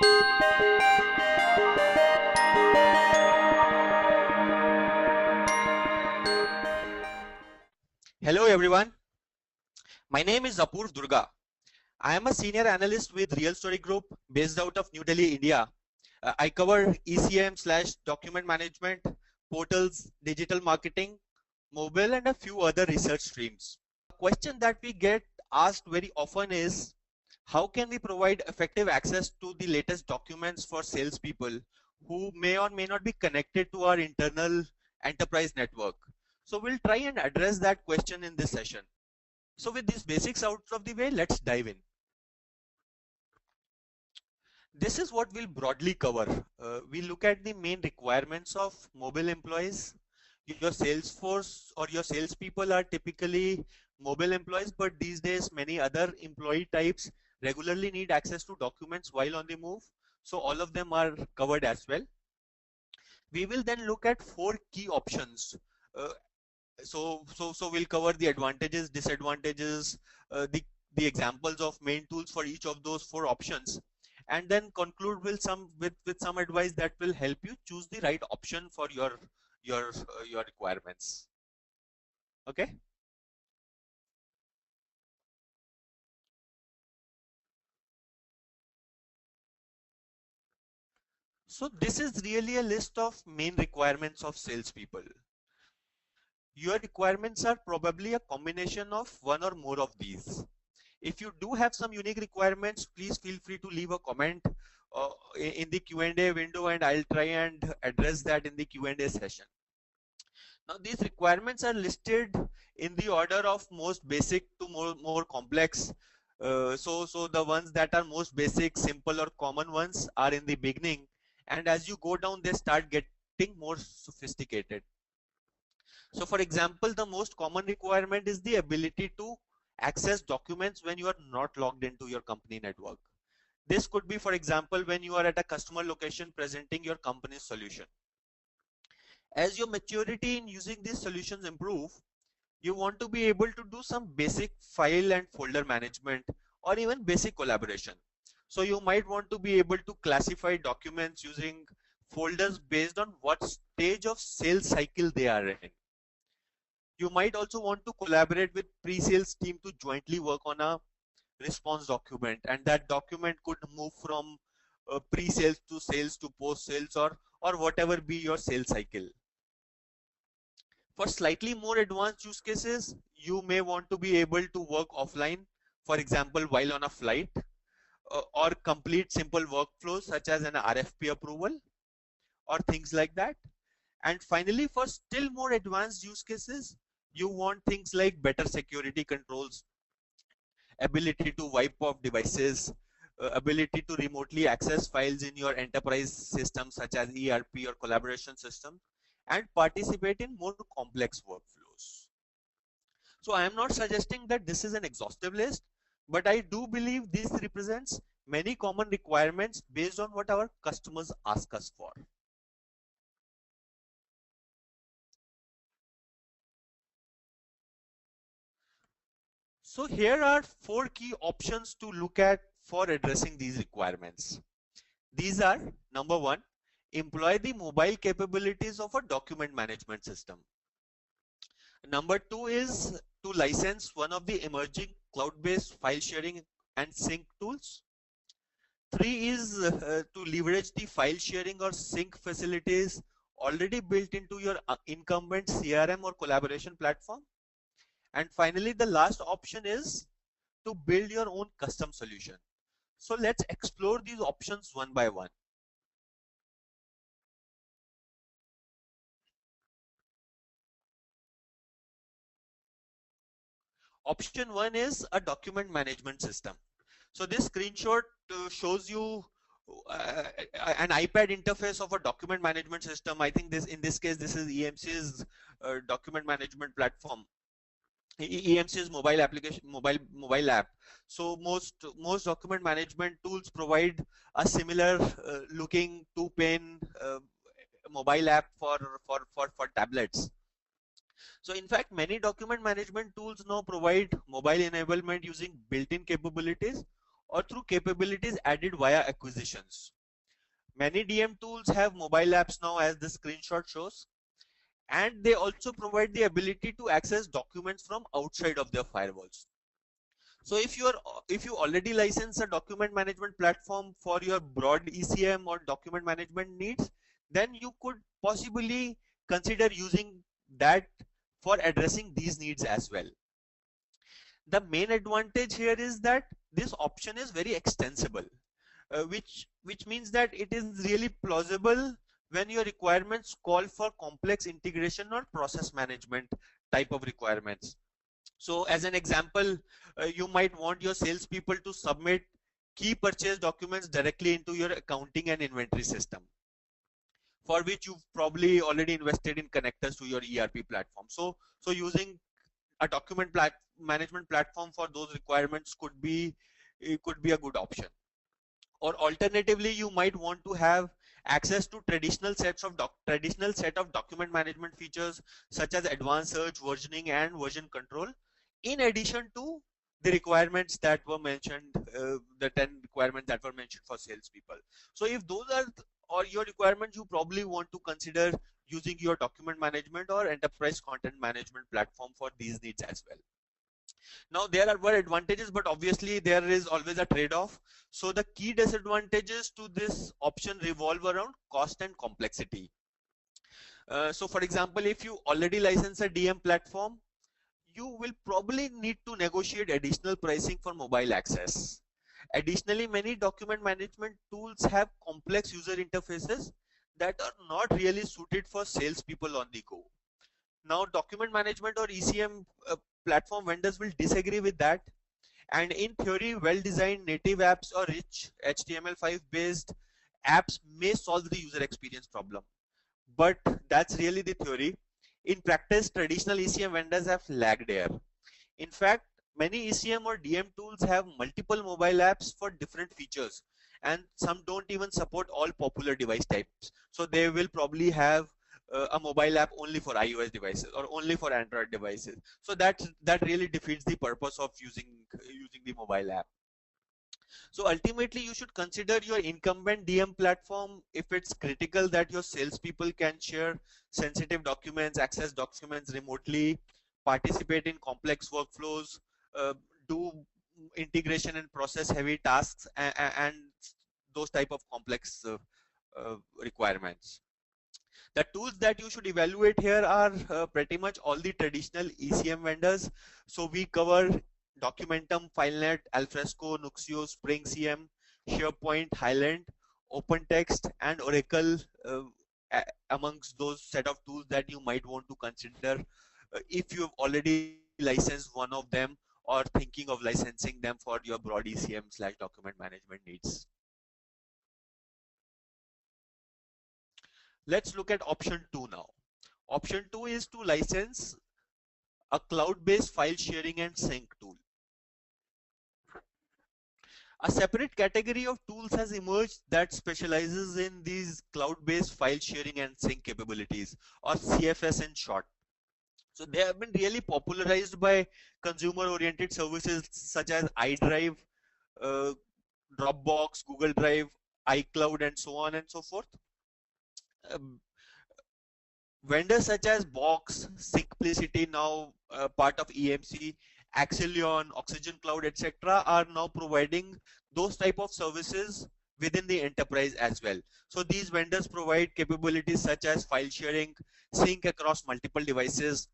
Hello everyone, my name is Apurv Durga. I am a senior analyst with Real Story Group based out of New Delhi, India. I cover ECM/document management, portals, digital marketing, mobile and a few other research streams. A question that we get asked very often is, how can we provide effective access to the latest documents for salespeople who may or may not be connected to our internal enterprise network? So we'll try and address that question in this session. So with these basics out of the way, let's dive in. This is what we'll broadly cover. We look at the main requirements of mobile employees. Your sales force or your salespeople are typically mobile employees, but these days many other employee types regularly need access to documents while on the move. So all of them are covered as well. We will then look at 4 key options. Uh, so we'll cover the advantages, disadvantages, the examples of main tools for each of those 4 options, and then conclude with some advice that will help you choose the right option for your requirements. Okay. So this is really a list of main requirements of salespeople. Your requirements are probably a combination of one or more of these. If you do have some unique requirements, please feel free to leave a comment in the Q&A window, and I'll try and address that in the Q&A session. Now these requirements are listed in the order of most basic to more complex. So the ones that are most basic, simple or common ones are in the beginning, and as you go down they start getting more sophisticated. So for example, the most common requirement is the ability to access documents when you are not logged into your company network. This could be, for example, when you are at a customer location presenting your company's solution. As your maturity in using these solutions improve, you want to be able to do some basic file and folder management or even basic collaboration. So you might want to be able to classify documents using folders based on what stage of sales cycle they are in. You might also want to collaborate with pre-sales team to jointly work on a response document, and that document could move from pre-sales to sales to post-sales or whatever be your sales cycle. For slightly more advanced use cases, you may want to be able to work offline, for example, while on a flight, or complete simple workflows such as an RFP approval or things like that. And finally, for still more advanced use cases, you want things like better security controls, ability to wipe off devices, ability to remotely access files in your enterprise systems such as ERP or collaboration system, and participate in more complex workflows. So I am not suggesting that this is an exhaustive list, but I do believe this represents many common requirements based on what our customers ask us for. So here are 4 key options to look at for addressing these requirements. These are: number 1, employ the mobile capabilities of a document management system. Number 2 is to license one of the emerging cloud-based file sharing and sync tools. 3 is to leverage the file sharing or sync facilities already built into your incumbent CRM or collaboration platform. And finally, the last option is to build your own custom solution. So let's explore these options one by one. Option 1 is a document management system. So this screenshot shows you an iPad interface of a document management system. I think in this case, this is EMC's document management platform. EMC's mobile application, mobile app. So most document management tools provide a similar looking 2-pane mobile app for tablets. So in fact, many document management tools now provide mobile enablement using built-in capabilities, or through capabilities added via acquisitions. Many DM tools have mobile apps now, as the screenshot shows, and they also provide the ability to access documents from outside of their firewalls. So if you already license a document management platform for your broad ECM or document management needs, then you could possibly consider using that for addressing these needs as well. The main advantage here is that this option is very extensible, which means that it is really plausible when your requirements call for complex integration or process management type of requirements. So as an example, you might want your salespeople to submit key purchase documents directly into your accounting and inventory system, for which you've probably already invested in connectors to your ERP platform. So using a document management platform for those requirements could be a good option. Or alternatively, you might want to have access to traditional set of document management features such as advanced search, versioning, and version control, in addition to the requirements that were mentioned, the 10 requirements that were mentioned for salespeople. So if those are or your requirements, you probably want to consider using your document management or enterprise content management platform for these needs as well. Now there were advantages, but obviously there is always a trade-off. So the key disadvantages to this option revolve around cost and complexity. So for example, if you already license a DM platform, you will probably need to negotiate additional pricing for mobile access. Additionally, many document management tools have complex user interfaces that are not really suited for salespeople on the go. Now, document management or ECM platform vendors will disagree with that. And in theory, well-designed native apps or rich HTML5 based apps may solve the user experience problem. But that's really the theory. In practice, traditional ECM vendors have lagged here. In fact, many ECM or DM tools have multiple mobile apps for different features, and some don't even support all popular device types. So they will probably have a mobile app only for iOS devices or only for Android devices. So that really defeats the purpose of using the mobile app. So ultimately, you should consider your incumbent DM platform if it's critical that your salespeople can share sensitive documents, access documents remotely, participate in complex workflows, do integration and process heavy tasks, and those type of complex requirements. The tools that you should evaluate here are pretty much all the traditional ECM vendors. So we cover Documentum, FileNet, Alfresco, Nuxio, SpringCM, SharePoint, Highland, OpenText, and Oracle amongst those set of tools that you might want to consider if you've already licensed one of them or thinking of licensing them for your broad ECM/document management needs. Let's look at option 2 now. Option 2 is to license a cloud-based file sharing and sync tool. A separate category of tools has emerged that specializes in these cloud-based file sharing and sync capabilities, or CFS in short. So they have been really popularized by consumer-oriented services such as iDrive, uh, Dropbox, Google Drive, iCloud, and so on and so forth. Vendors such as Box, Syncplicity, now part of EMC, Axelion, Oxygen Cloud, etc., are now providing those type of services within the enterprise as well. So these vendors provide capabilities such as file sharing, sync across multiple devices,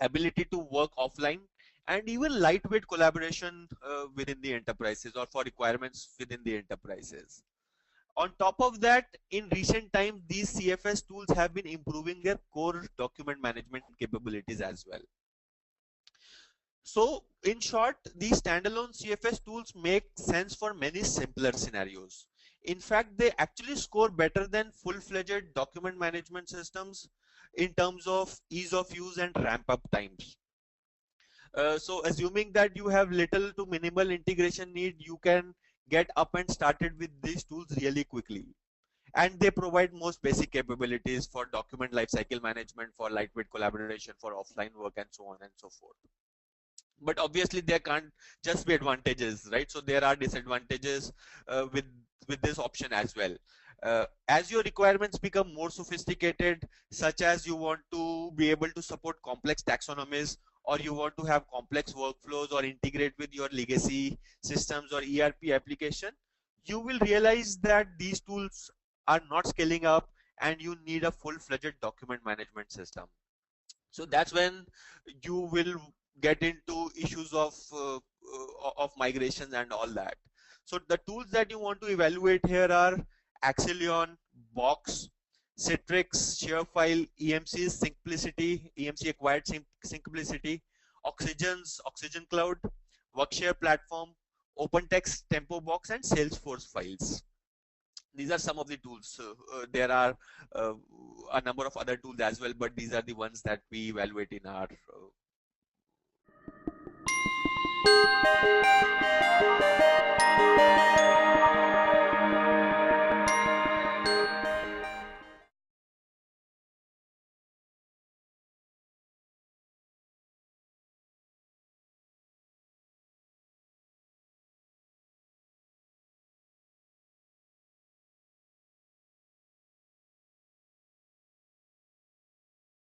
ability to work offline, and even lightweight collaboration within the enterprises or for requirements within the enterprises. On top of that, in recent times, these CFS tools have been improving their core document management capabilities as well. So in short, these standalone CFS tools make sense for many simpler scenarios. In fact, they actually score better than full-fledged document management systems in terms of ease of use and ramp up times. So assuming that you have little to minimal integration need, you can get up and started with these tools really quickly. And they provide most basic capabilities for document lifecycle management, for lightweight collaboration, for offline work, and so on and so forth. but obviously there can't just be advantages, right? So there are disadvantages with this option as well. As your requirements become more sophisticated, such as you want to be able to support complex taxonomies, or you want to have complex workflows or integrate with your legacy systems or ERP application, you will realize that these tools are not scaling up and you need a full-fledged document management system. So that's when you will get into issues of migrations and all that. So the tools that you want to evaluate here are Axelion, Box, Citrix, ShareFile, EMC's Simplicity, EMC acquired Simplicity, Oxygen Cloud, Workshare Platform, OpenText, TempoBox, and Salesforce Files. These are some of the tools. There are a number of other tools as well, but these are the ones that we evaluate in our